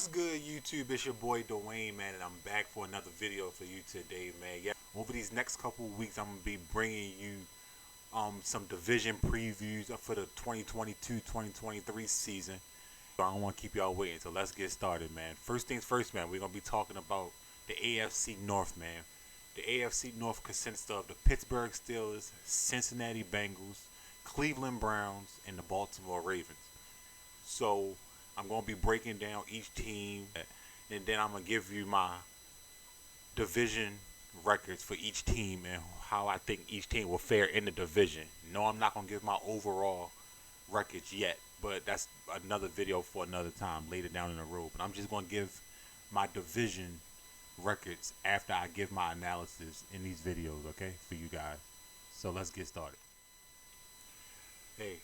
What's good, YouTube? It's your boy Dwayne, man, and I'm back for another video for you today, man. Yeah, over these next couple of weeks, I'm gonna be bringing you some division previews for the 2022-2023 season. So I don't want to keep y'all waiting, so let's get started, man. First things first, man. We're gonna be talking about the AFC North, man. The AFC North consists of the Pittsburgh Steelers, Cincinnati Bengals, Cleveland Browns, and the Baltimore Ravens. So I'm going to be breaking down each team, and then I'm going to give you my division records for each team and how I think each team will fare in the division. No, I'm not going to give my overall records yet, but that's another video for another time later down in the road. But I'm just going to give my division records after I give my analysis in these videos, okay, for you guys. So let's get started. Hey,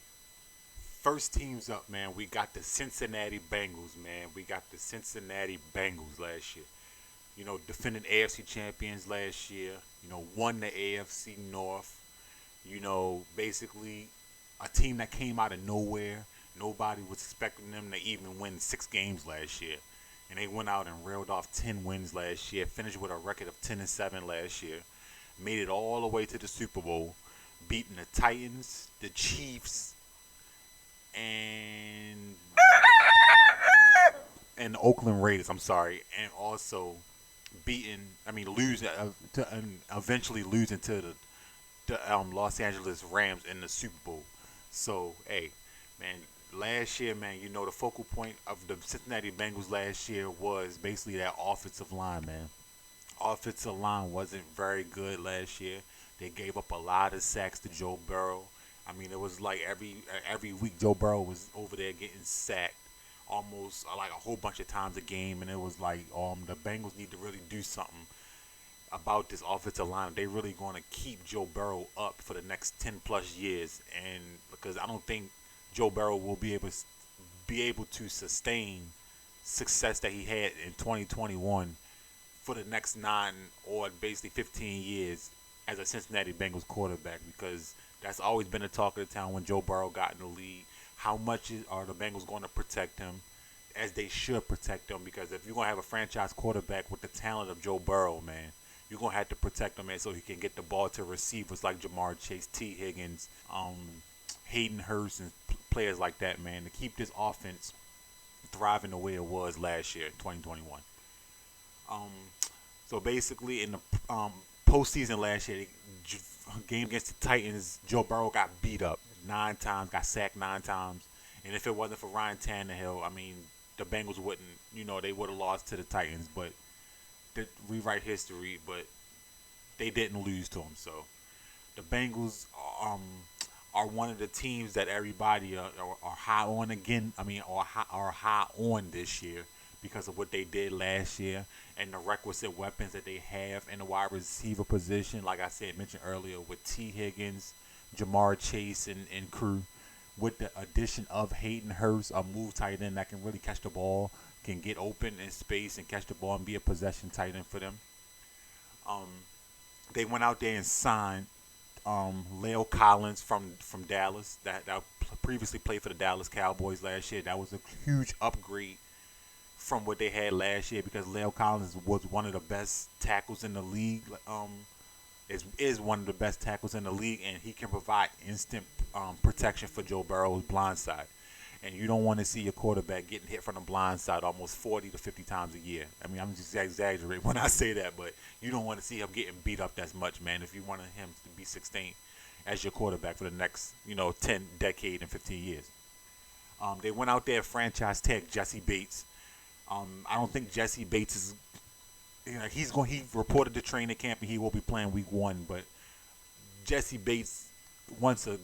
first teams up, man. We got the Cincinnati Bengals, man. We got the Cincinnati Bengals last year. You know, defending AFC champions last year. You know, won the AFC North. You know, basically a team that came out of nowhere. Nobody was expecting them to even win 6 games last year. And they went out and railed off 10 wins last year. Finished with a record of 10-7 last year. Made it all the way to the Super Bowl. Beating the Titans, the Chiefs, and the Oakland Raiders. I'm sorry, and also losing eventually losing to the Los Angeles Rams in the Super Bowl. So, hey, man, last year, man, you know the focal point of the Cincinnati Bengals last year was basically that offensive line, man. Offensive line wasn't very good last year. They gave up a lot of sacks to Joe Burrow. I mean, it was like every week Joe Burrow was over there getting sacked almost like a whole bunch of times a game, and it was like the Bengals need to really do something about this offensive line. They really going to keep Joe Burrow up for the next 10 plus years, and because I don't think Joe Burrow will be able to sustain success that he had in 2021 for the next 9 or basically 15 years as a Cincinnati Bengals quarterback, because that's always been the talk of the town when Joe Burrow got in the league. How much are the Bengals going to protect him, as they should protect him? Because if you're going to have a franchise quarterback with the talent of Joe Burrow, man, you're going to have to protect him, man, so he can get the ball to receivers like Lamar Chase, T. Higgins, Hayden Hurst, and players like that, man, to keep this offense thriving the way it was last year, 2021. So basically, in the postseason last year, game against the Titans, Joe Burrow got beat up 9 times, got sacked 9 times. And if it wasn't for Ryan Tannehill, I mean, the Bengals wouldn't, they would have lost to the Titans. But they rewrite history, but they didn't lose to them. So the Bengals are one of the teams that everybody are high on again. I mean, are high on this year because of what they did last year and the requisite weapons that they have in the wide receiver position. Like I mentioned earlier, with T. Higgins, Jamar Chase, and crew, with the addition of Hayden Hurst, a move tight end that can really catch the ball, can get open in space and catch the ball and be a possession tight end for them. They went out there and signed Leo Collins from Dallas, that previously played for the Dallas Cowboys last year. That was a huge upgrade from what they had last year, because Leo Collins was one of the best tackles in the league. Is one of the best tackles in the league, and he can provide instant protection for Joe Burrow's blind side. And you don't want to see your quarterback getting hit from the blind side almost 40 to 50 times a year. I mean, I'm just exaggerating when I say that, but you don't want to see him getting beat up as much, man, if you want him to be sustained as your quarterback for the next, 10 decade and 15 years. They went out there, franchise tag Jesse Bates. I don't think Jesse Bates is, he reported to training camp and he will be playing week 1, but Jesse Bates wants a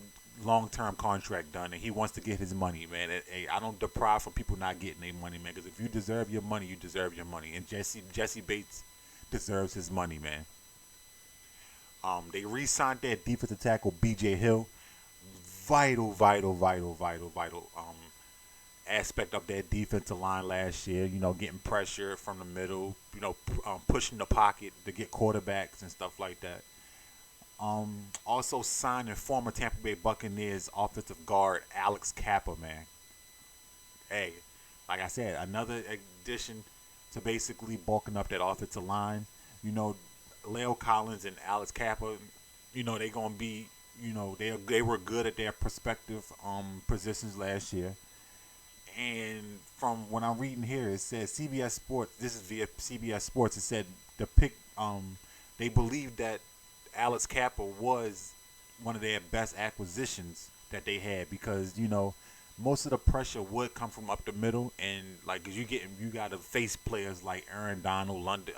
long-term contract done, and he wants to get his money, man. I don't deprive from people not getting their money, man, because if you deserve your money, you deserve your money, and Jesse Bates deserves his money, man. They re-signed their defensive tackle B.J. Hill. Vital aspect of that defensive line last year, getting pressure from the middle, pushing the pocket to get quarterbacks and stuff like that. Also signing former Tampa Bay Buccaneers offensive guard Alex Kappa, man. Hey, like I said, another addition to basically bulking up that offensive line. You know, Leo Collins and Alex Kappa, they gonna be, they were good at their prospective positions last year. And from what I'm reading here, it says CBS Sports. This is via CBS Sports. It said the pick. They believe that Alex Kappa was one of their best acquisitions that they had because most of the pressure would come from up the middle, and like 'cause you got to face players like Aaron Donald, London,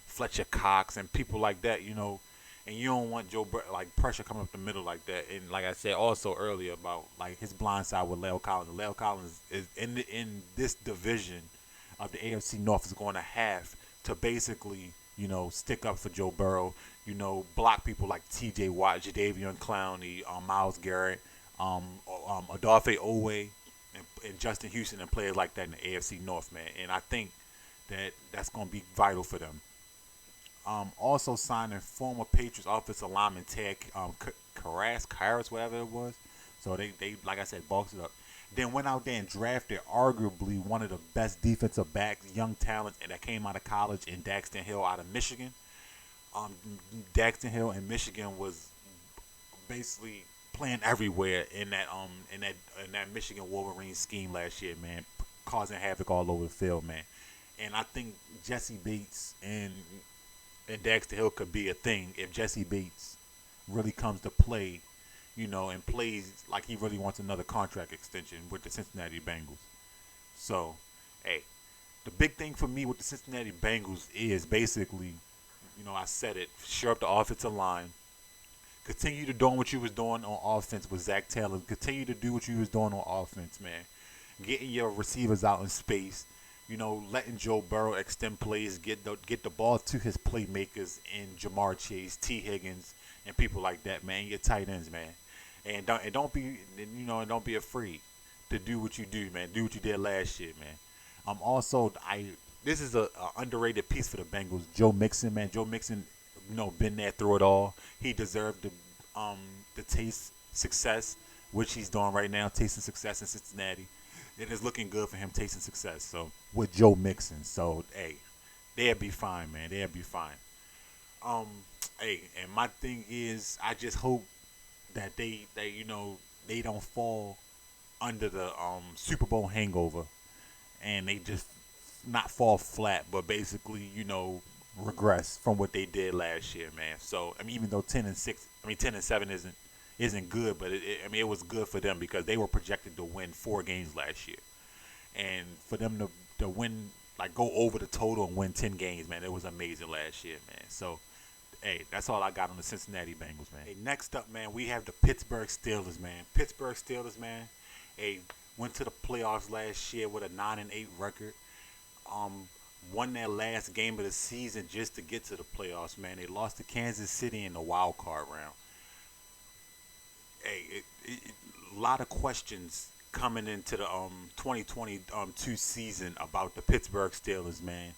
Fletcher Cox, and people like that, and you don't want like pressure coming up the middle like that. And like I said also earlier about like his blind side with Leo Collins. Leo Collins is in this division of the AFC North is going to have to basically stick up for Joe Burrow. Block people like T.J. Watt, Jadeveon Clowney, Myles Garrett, Odafe Owe, and Justin Houston, and players like that in the AFC North, man. And I think that's going to be vital for them. Also signing former Patriots offensive lineman Ted Karras, whatever it was. So they like I said, boxed it up. Then went out there and drafted arguably one of the best defensive backs, young talent, and that came out of college in Daxton Hill out of Michigan. Daxton Hill in Michigan was basically playing everywhere in that Michigan Wolverine scheme last year, man, causing havoc all over the field, man. And I think Jesse Bates and Daxton Hill could be a thing if Jesse Bates really comes to play, and plays like he really wants another contract extension with the Cincinnati Bengals. So, hey, the big thing for me with the Cincinnati Bengals is basically, I said it, shore up the offensive line. Continue to do what you was doing on offense with Zach Taylor. Continue to do what you was doing on offense, man. Getting your receivers out in space. Letting Joe Burrow extend plays, get the ball to his playmakers in Jamar Chase, T. Higgins, and people like that, man. Your tight ends, man. And don't be afraid to do what you do, man. Do what you did last year, man. This is a underrated piece for the Bengals. Joe Mixon, man. Joe Mixon, been there through it all. He deserved the taste success, which he's doing right now, tasting success in Cincinnati. It is looking good for him tasting success. So with Joe Mixon, so hey, they'll be fine, man. They'll be fine. Hey, and my thing is, I just hope that they don't fall under the Super Bowl hangover, and they just not fall flat, but basically regress from what they did last year, man. So even though 10-7 isn't good, but it was good for them because they were projected to win 4 games last year, and for them to win, like go over the total and win 10 games, man, it was amazing last year, man. So, hey, that's all I got on the Cincinnati Bengals, man. Hey, next up, man, we have the Pittsburgh Steelers, man. Pittsburgh Steelers, man, went to the playoffs last year with a 9-8 record. Won their last game of the season just to get to the playoffs, man. They lost to Kansas City in the wild card round. Hey, a lot of questions coming into the 2022 season about the Pittsburgh Steelers, man.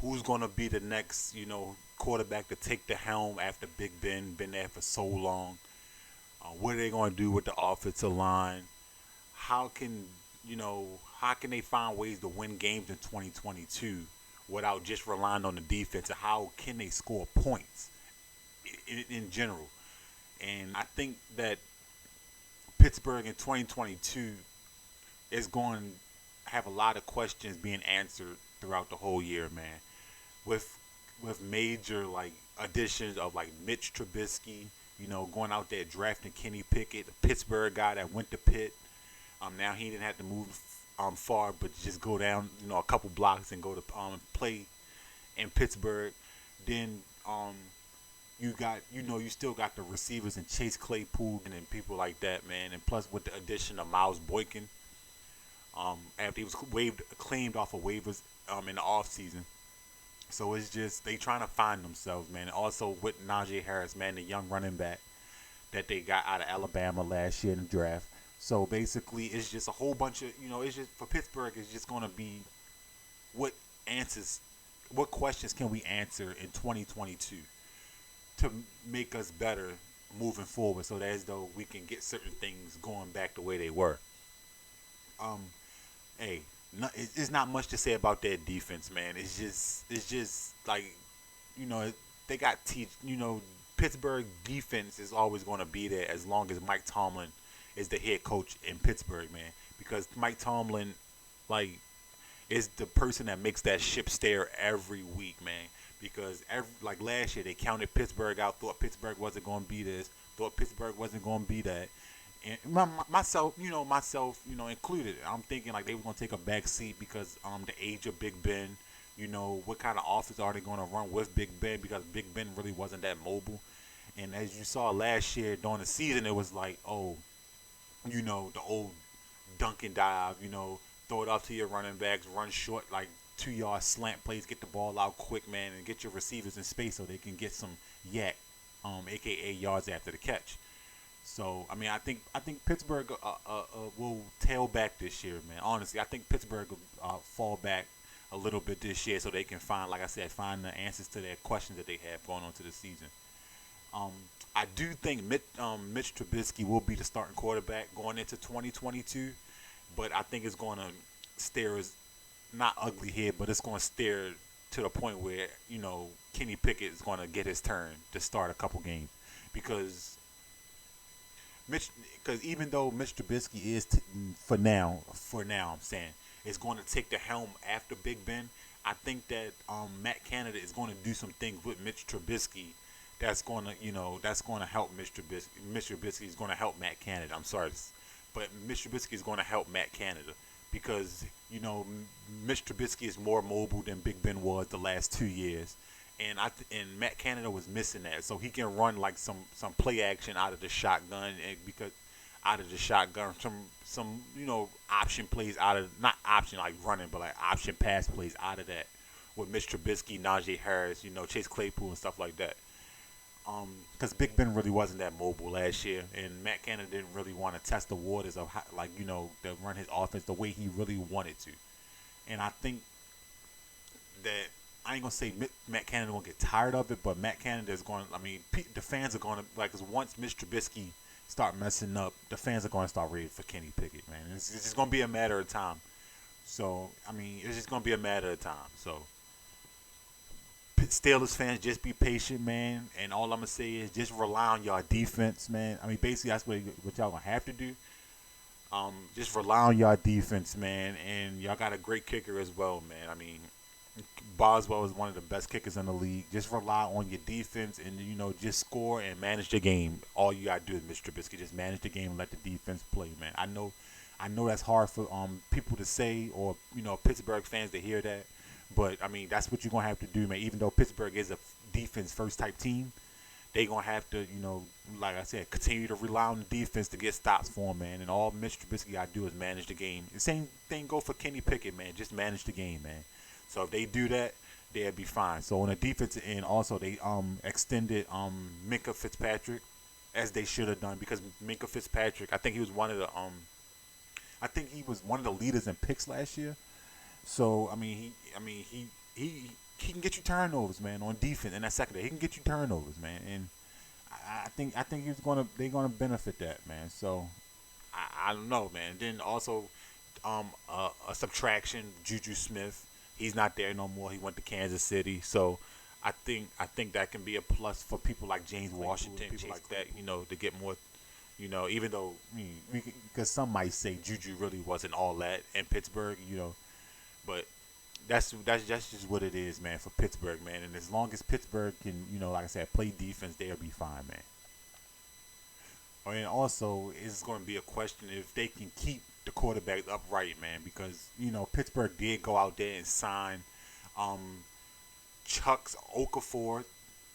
Who's going to be the next, quarterback to take the helm after Big Ben, been there for so long? What are they going to do with the offensive line? How can they find ways to win games in 2022 without just relying on the defense? And how can they score points in general? And I think that Pittsburgh in 2022 is going to have a lot of questions being answered throughout the whole year, man. With major additions of Mitch Trubisky, going out there drafting Kenny Pickett, the Pittsburgh guy that went to Pitt. Now he didn't have to move far, but just go down a couple blocks and go to play in Pittsburgh. Then you still got the receivers and Chase Claypool and people like that, man. And plus with the addition of Miles Boykin, after he was claimed off of waivers in the offseason. So it's just they trying to find themselves, man. And also with Najee Harris, man, the young running back that they got out of Alabama last year in the draft. So basically it's just a whole bunch of, it's just for Pittsburgh, it's just going to be what questions can we answer in 2022 to make us better moving forward, so that as though we can get certain things going back the way they were. hey, it's not much to say about their defense, man. It's just like, you know, they got Pittsburgh defense is always going to be there as long as Mike Tomlin is the head coach in Pittsburgh, man. Because Mike Tomlin, like, is the person that makes that ship steer every week, man. Because like last year, they counted Pittsburgh out, thought Pittsburgh wasn't going to be this, thought Pittsburgh wasn't going to be that, and myself, included. I'm thinking like they were going to take a back seat because the age of Big Ben. What kind of offense are they going to run with Big Ben? Because Big Ben really wasn't that mobile. And as you saw last year during the season, it was like, oh, the old dunk and dive, throw it up to your running backs, run short, like 2 yard slant plays, get the ball out quick, man, and get your receivers in space so they can get some yak, aka yards after the catch. So I mean, I think Pittsburgh will tail back this year, man. Honestly, I think Pittsburgh will fall back a little bit this year so they can find, like I said, find the answers to their questions that they have going on to the season. Um, I do think Mitch Trubisky will be the starting quarterback going into 2022, but I think it's going to stare as not ugly here, but it's going to stare to the point where Kenny Pickett is going to get his turn to start a couple games because because even though Mitch Trubisky is for now, I'm saying is going to take the helm after Big Ben. I think that Matt Canada is going to do some things with Mitch Trubisky that's going to help Mitch Trubisky. Mitch Trubisky is going to help Matt Canada. I'm sorry, but Mitch Trubisky is going to help Matt Canada because Mitch Trubisky is more mobile than Big Ben was the last 2 years, and Matt Canada was missing that, so he can run like some play action out of the shotgun, and because out of the shotgun, some option plays out of, not option like running, but like option pass plays out of that with Mitch Trubisky, Najee Harris, Chase Claypool and stuff like that. Because Big Ben really wasn't that mobile last year, and Matt Canada didn't really want to test the waters of how, to run his offense the way he really wanted to. And I think that I ain't gonna say Matt Canada won't get tired of it, but Matt Canada is going. I mean, the fans are going to like. Cause once Mitch Trubisky start messing up, the fans are going to start ready for Kenny Pickett, man. It's just going to be a matter of time. So I mean, it's just going to be a matter of time. So Steelers fans, just be patient, man. And all I'm gonna say is just rely on your defense, man. I mean, basically that's what y'all gonna have to do. Just rely on your defense, man. And y'all got a great kicker as well, man. I mean, Boswell is one of the best kickers in the league. Just rely on your defense and just score and manage the game. All you gotta do is Mr. Trubisky, just manage the game and let the defense play, man. I know that's hard for people to say, or Pittsburgh fans to hear that. But I mean, that's what you're gonna have to do, man. Even though Pittsburgh is a defense first type team, they gonna have to, like I said, continue to rely on the defense to get stops for them, man. And all Mitch Trubisky gotta do is manage the game. The same thing go for Kenny Pickett, man. Just manage the game, man. So if they do that, they'll be fine. So on the defensive end, also they extended Minkah Fitzpatrick, as they should have done, because Minkah Fitzpatrick, I think he was one of the leaders in picks last year. So he can get you turnovers, man, on defense in that secondary. He can get you turnovers, man, and I think they're gonna benefit that, man. So I don't know, man. Then also a subtraction, Juju Smith. He's not there no more. He went to Kansas City. So I think that can be a plus for people like James Washington, people like that, to get more. Even though because some might say Juju really wasn't all that in Pittsburgh, but that's just what it is, man, for Pittsburgh, man. And as long as Pittsburgh can, like I said, play defense, they'll be fine, man. And also, it's going to be a question if they can keep the quarterback upright, man, because Pittsburgh did go out there and sign Chuck Okafor,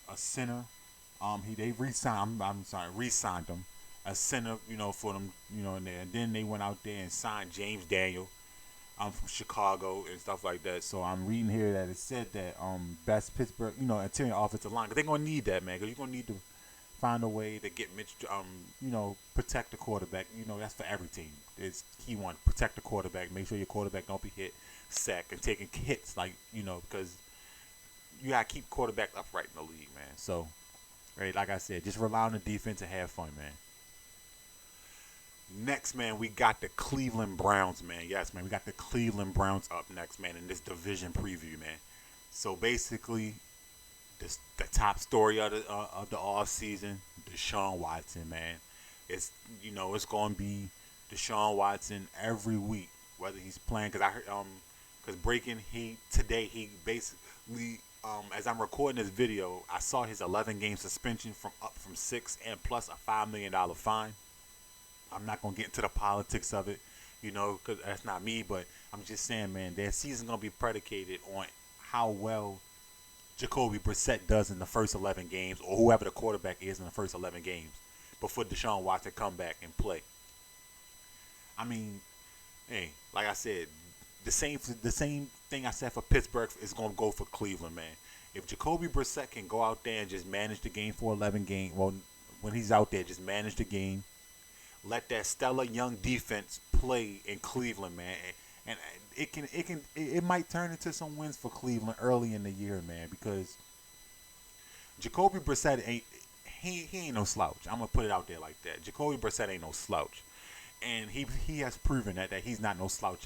a center. They re-signed. Re-signed him, a center, for them, in there. And then they went out there and signed James Daniel. From Chicago and stuff like that. So I'm reading here that it said that best Pittsburgh, interior offensive line, because they're gonna need that, man. Because you're gonna need to find a way to get Mitch, protect the quarterback. That's for every team. It's key one: protect the quarterback. Make sure your quarterback don't be hit, sacked, and taking hits, because you gotta keep quarterback upright in the league, man. So, right, like I said, just rely on the defense and have fun, man. Next, man, we got the Cleveland Browns, man. Yes, man, we got the Cleveland Browns up next, man, in this division preview, man. So basically, the top story of the off season, Deshaun Watson, man. It's it's going to be Deshaun Watson every week, whether he's playing. Because I heard because breaking he basically as I'm recording this video, I saw his 11 game suspension from 6 and plus a $5 million fine. I'm not gonna get into the politics of it, because that's not me. But I'm just saying, man, their season's gonna be predicated on how well Jacoby Brissett does in the first 11 games, or whoever the quarterback is in the first 11 games, before Deshaun Watson come back and play. I mean, hey, like I said, the same thing I said for Pittsburgh is gonna go for Cleveland, man. If Jacoby Brissett can go out there and just manage the game for 11 games, well, when he's out there, just manage the game, let that stellar young defense play in Cleveland, man, and it might turn into some wins for Cleveland early in the year, man, because Jacoby Brissett he ain't no slouch. I'm gonna put it out there like that. Jacoby Brissett ain't no slouch, and he has proven that he's not no slouch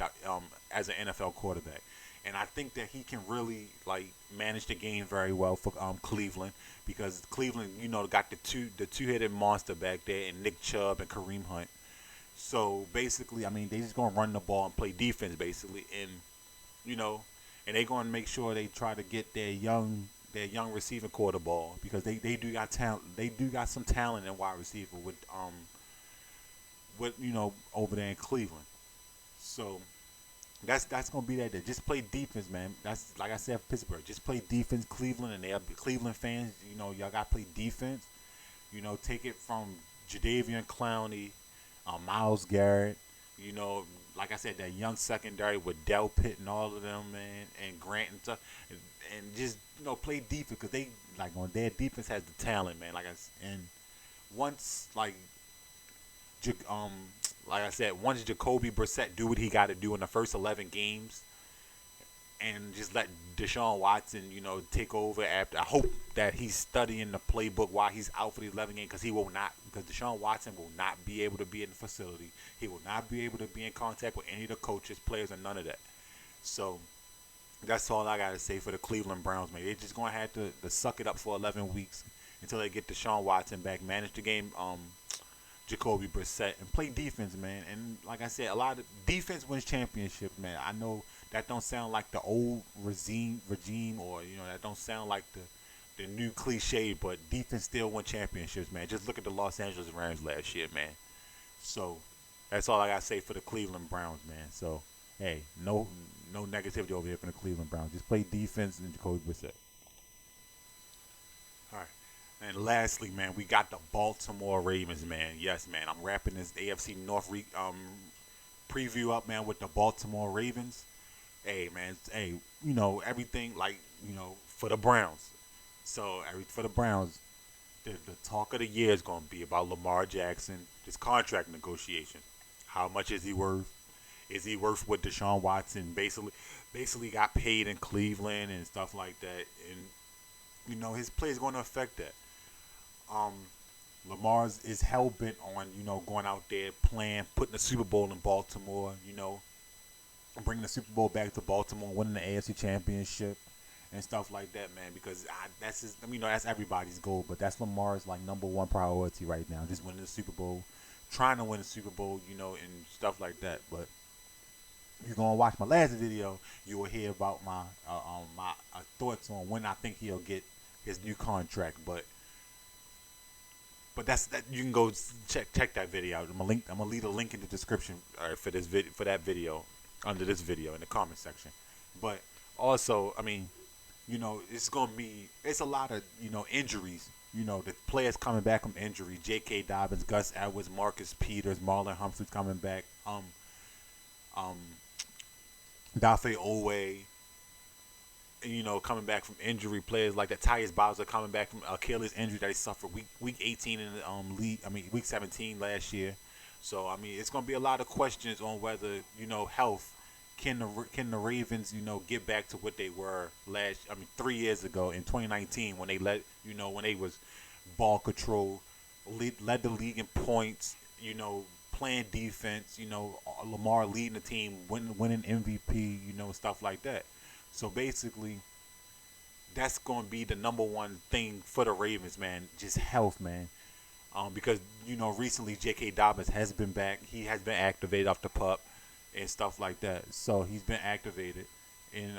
as an NFL quarterback. And I think that he can really manage the game very well for Cleveland, because Cleveland got the two-headed monster back there in Nick Chubb and Kareem Hunt. So basically, I mean, they just gonna run the ball and play defense basically, and and they gonna make sure they try to get their young receiving core the ball, because they do got talent. They do got some talent in wide receiver with over there in Cleveland. So that's gonna be that day. Just play defense, man. That's like I said, Pittsburgh. Just play defense, Cleveland, and they're Cleveland fans. Y'all gotta play defense. Take it from Jadeveon Clowney, Myles Garrett. Like I said, that young secondary with Del Pitt and all of them, man, and Grant and stuff, and just play defense, because they on their defense has the talent, man. And once like I said, once Jacoby Brissett do what he got to do in the first 11 games, and just let Deshaun Watson, take over after. I hope that he's studying the playbook while he's out for these 11 games, because Deshaun Watson will not be able to be in the facility. He will not be able to be in contact with any of the coaches, players, and none of that. So that's all I got to say for the Cleveland Browns, man. They're just going to have to suck it up for 11 weeks until they get Deshaun Watson back, manage the game, Jacoby Brissett, and play defense, man. And like I said, a lot of defense wins championships, man. I know that don't sound like the old regime, or that don't sound like the new cliche, but defense still won championships, man. Just look at the Los Angeles Rams last year, man. So that's all I gotta say for the Cleveland Browns, man. So hey, no negativity over here from the Cleveland Browns. Just play defense and Jacoby Brissett. All right. And lastly, man, we got the Baltimore Ravens, man. Yes, man. I'm wrapping this AFC North preview up, man, with the Baltimore Ravens. Hey, man. Hey, everything for the Browns. So for the Browns, the talk of the year is going to be about Lamar Jackson, his contract negotiation. How much is he worth? Is he worth what Deshaun Watson basically got paid in Cleveland and stuff like that? And his play is going to affect that. Lamar's is hell bent on going out there playing, putting the Super Bowl in Baltimore. Bringing the Super Bowl back to Baltimore, winning the AFC Championship and stuff like that, man. Because that's everybody's goal, but that's Lamar's number one priority right now. Just winning the Super Bowl, trying to win the Super Bowl, and stuff like that. But if you're gonna watch my last video, you will hear about my thoughts on when I think he'll get his new contract. But that's that. You can go check that video out. I'm gonna leave a link in the description for that video under this video in the comment section. But also, it's a lot of injuries. The players coming back from injury. J.K. Dobbins, Gus Edwards, Marcus Peters, Marlon Humphreys coming back. Dafe Owe, coming back from injury. Players like that. Tyus Bowser coming back from Achilles injury that he suffered week 18 in the league. week 17 last year. So it's gonna be a lot of questions on whether health can the Ravens get back to what they were 3 years ago in 2019 when they when they was ball control, led the league in points, playing defense. Lamar leading the team, winning MVP. Stuff like that. So basically, that's going to be the number one thing for the Ravens, man. Just health, man. Because recently J.K. Dobbins has been back. He has been activated off the pup and stuff like that. So he's been activated, and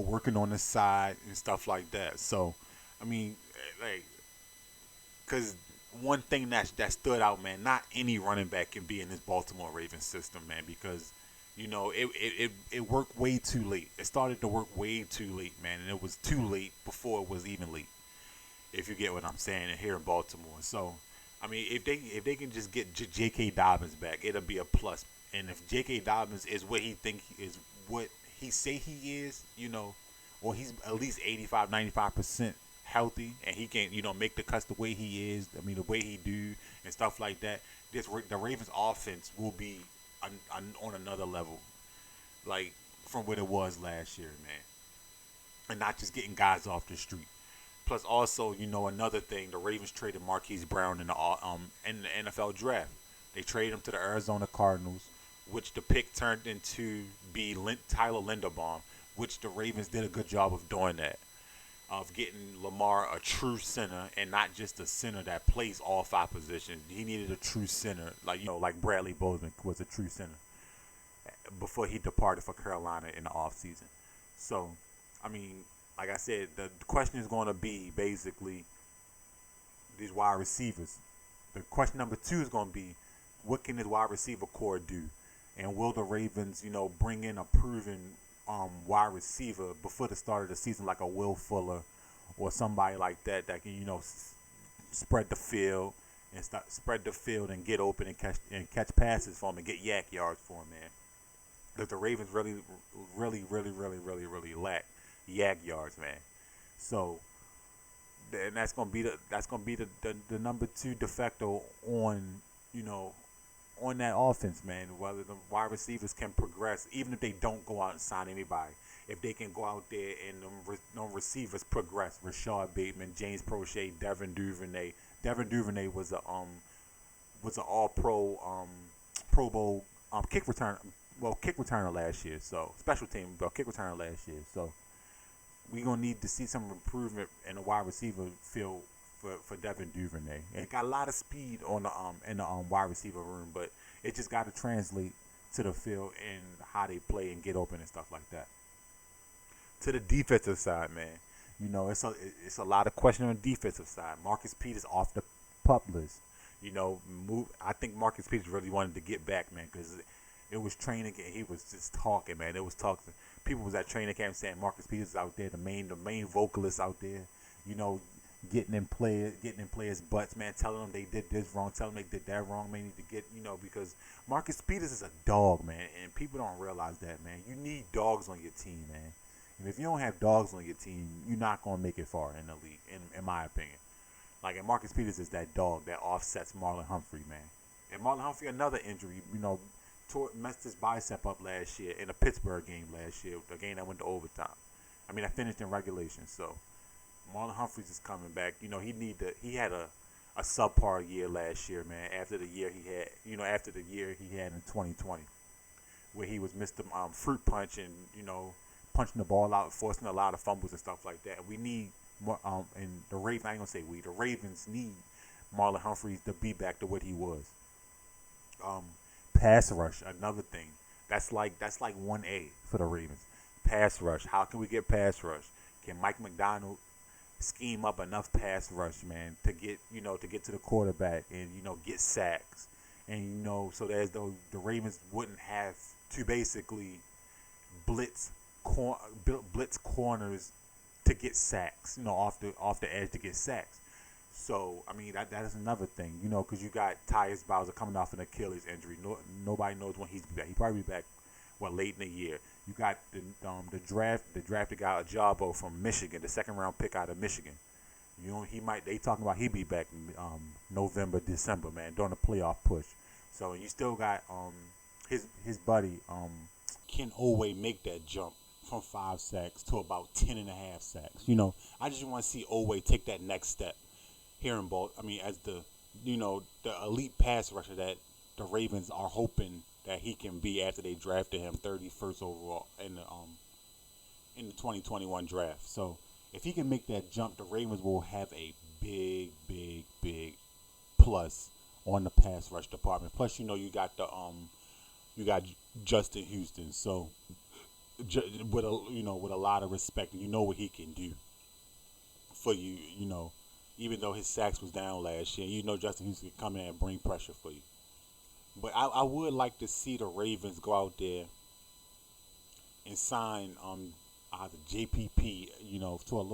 working on the side and stuff like that. So, I mean, like, because one thing that stood out, man, not any running back can be in this Baltimore Ravens system, man, because it worked way too late. It started to work way too late, man, and it was too late before it was even late. If you get what I'm saying, here in Baltimore. So, I mean, if they can just get J.K. Dobbins back, it'll be a plus. And if J.K. Dobbins is what he think is what he say he is, or he's at least 85, 95% healthy, and he can, make the cuts the way he is. I mean, the way he do and stuff like that. The Ravens offense will be on another level, like from what it was last year, man. And not just getting guys off the street. Plus, also, another thing, the Ravens traded Marquise Brown in the NFL draft. They traded him to the Arizona Cardinals, which the pick turned into be Tyler Linderbaum, which the Ravens did a good job of doing that, of getting Lamar a true center and not just a center that plays all five positions. He needed a true center, like Bradley Bozeman was a true center before he departed for Carolina in the offseason. So, I mean, like I said, the question is going to be basically these wide receivers. The question number 2 is going to be, what can this wide receiver core do? And will the Ravens, bring in a proven wide receiver before the start of the season, like a Will Fuller or somebody like that can, spread the field and get open and catch passes for him and get yak yards for him, man. Because the Ravens really lack yak yards, man. So, and that's gonna be the number 2 de facto on on that offense, man. Whether the wide receivers can progress, even if they don't go out and sign anybody, if they can go out there and them receivers progress. Rashad Bateman, James Prochet, Devin Duvernay. Devin Duvernay was a All Pro Pro Bowl kick returner last year. So special team, but kick returner last year. So we're going to need to see some improvement in the wide receiver field for Devin Duvernay. And got a lot of speed on the in the wide receiver room, but it just got to translate to the field and how they play and get open and stuff like that. To the defensive side, man, it's a lot of question on the defensive side. Marcus Peters off the PUP list. I think Marcus Peters really wanted to get back, man, because it was training and he was just talking, man. It was talking. People was at training camp saying Marcus Peters is out there, the main vocalist out there, getting in players' butts, man, telling them they did this wrong, telling them they did that wrong, man. Need to get, because Marcus Peters is a dog, man, and people don't realize that, man. You need dogs on your team, man. And if you don't have dogs on your team, you're not gonna make it far in the league, in my opinion. Like, and Marcus Peters is that dog that offsets Marlon Humphrey, man. And Marlon Humphrey, another injury, messed his bicep up last year in a Pittsburgh game last year, the game that went to overtime. I mean, I finished in regulation, so Marlon Humphreys is coming back. He had a subpar year last year, man, after the year he had in 2020, where he was Mr. Fruit Punch and, punching the ball out, forcing a lot of fumbles and stuff like that. We need more, and the Ravens need Marlon Humphreys to be back to what he was. Pass rush, another thing. That's like 1A for the Ravens. Pass rush. How can we get pass rush? Can Mike McDonald scheme up enough pass rush, man, to get to the quarterback and get sacks, and so there's the Ravens wouldn't have to basically blitz corners to get sacks, off the edge to get sacks. So, I mean, that is another thing, because you got Tyus Bowser coming off an Achilles injury. Nobody knows when he's back. He'll probably be back, late in the year. You got the drafted guy, Ajabo from Michigan, the second round pick out of Michigan. They talking about he'll be back in November, December, man, during the playoff push. So you still got his buddy Ken Oweh make that jump from 5 sacks to about 10.5 sacks. I just want to see Oweh take that next step here in Baltimore. I mean, as the the elite pass rusher that the Ravens are hoping that he can be after they drafted him 31st overall in the 2021 draft. So if he can make that jump, the Ravens will have a big, big, big plus on the pass rush department. Plus, you got Justin Houston. So with a lot of respect, you know what he can do for you. Even though his sacks was down last year, Justin Houston can come in and bring pressure for you. But I would like to see the Ravens go out there and sign either JPP, to a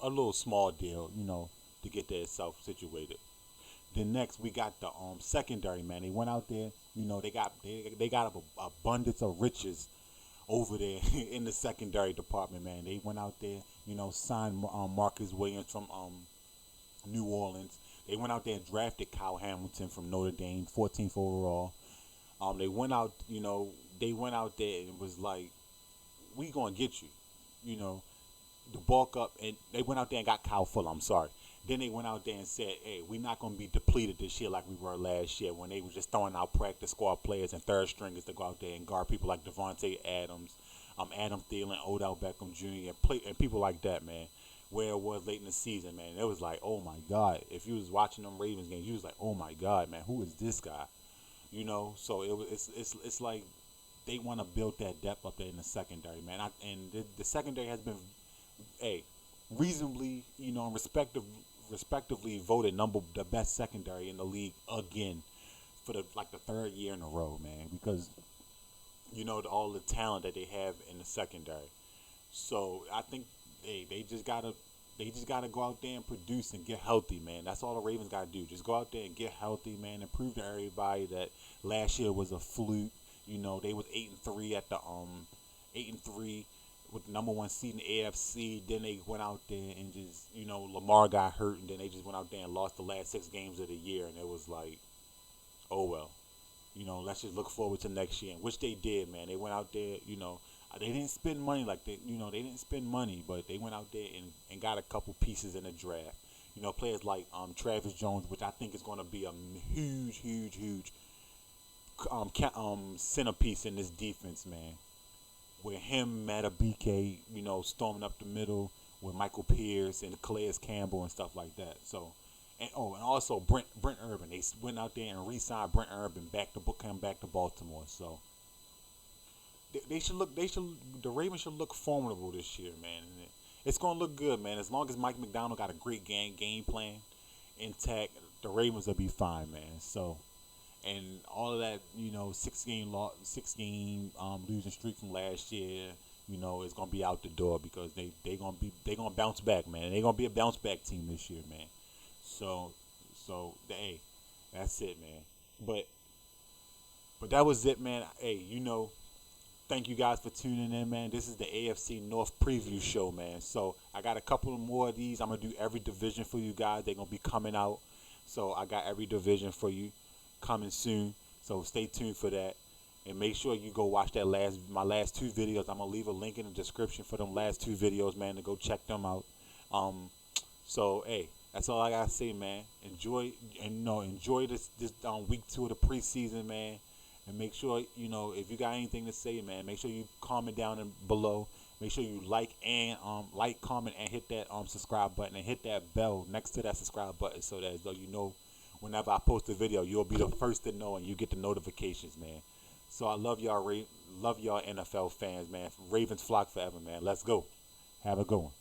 little small deal, to get themselves situated. Then next we got the secondary, man. They went out there, they got an abundance of riches over there in the secondary department, man. They went out there, signed Marcus Williams from New Orleans. They went out there and drafted Kyle Hamilton from Notre Dame, 14th overall. They went out, there and was like, we gonna get you, the bulk up, and they went out there and got Kyle Fuller. I'm sorry. Then they went out there and said, hey, we're not going to be depleted this year like we were last year when they were just throwing out practice squad players and third stringers to go out there and guard people like Devontae Adams, Adam Thielen, Odell Beckham Jr., and people like that, man. Where it was late in the season, man. It was like, oh, my God. If you was watching them Ravens games, you was like, oh, my God, man, who is this guy? So it's like they want to build that depth up there in the secondary, man. The secondary has been, reasonably, respectively voted the best secondary in the league again for the third year in a row, man, because all the talent that they have in the secondary. So I think they just gotta go out there and produce and get healthy, man. That's all the Ravens gotta do. Just go out there and get healthy, man, and prove to everybody that last year was a fluke. They was 8-3 at the 8-3 with the number one seed in the AFC. Then they went out there and just, Lamar got hurt, and then they just went out there and lost the last 6 games of the year, and it was like, oh well, let's just look forward to next year, and which they did, man. They went out there, they didn't spend money they didn't spend money, but they went out there and got a couple pieces in the draft. Players like Travis Jones, which I think is going to be a huge, huge, huge centerpiece in this defense, man. With him, Matabike, storming up the middle with Michael Pierce and Calais Campbell and stuff like that. So, and also Brent Urban. They went out there and re-signed Brent Urban come back to Baltimore. So the Ravens should look formidable this year, man. And it's gonna look good, man. As long as Mike McDonald got a great game plan intact, the Ravens will be fine, man. So. And all of that, 6-game losing streak from last year, is gonna be out the door because they gonna bounce back, man. They gonna be a bounce back team this year, man. So that's it, man. But that was it, man. Hey, thank you guys for tuning in, man. This is the AFC North preview show, man. So I got a couple more of these. I'm gonna do every division for you guys. They're gonna be coming out. So I got every division for you coming soon, so stay tuned for that, and make sure you go watch my last 2 videos. I'm gonna leave a link in the description for them last 2 videos, man, to go check them out. So hey, that's all I gotta say, man. Enjoy this week 2 of the preseason, man, and make sure if you got anything to say, man, make sure you comment down below. Make sure you like, comment, and hit that subscribe button, and hit that bell next to that subscribe button, so that whenever I post a video, you'll be the first to know and you get the notifications, man. So I love y'all NFL fans, man. Ravens flock forever, man. Let's go. Have a good one.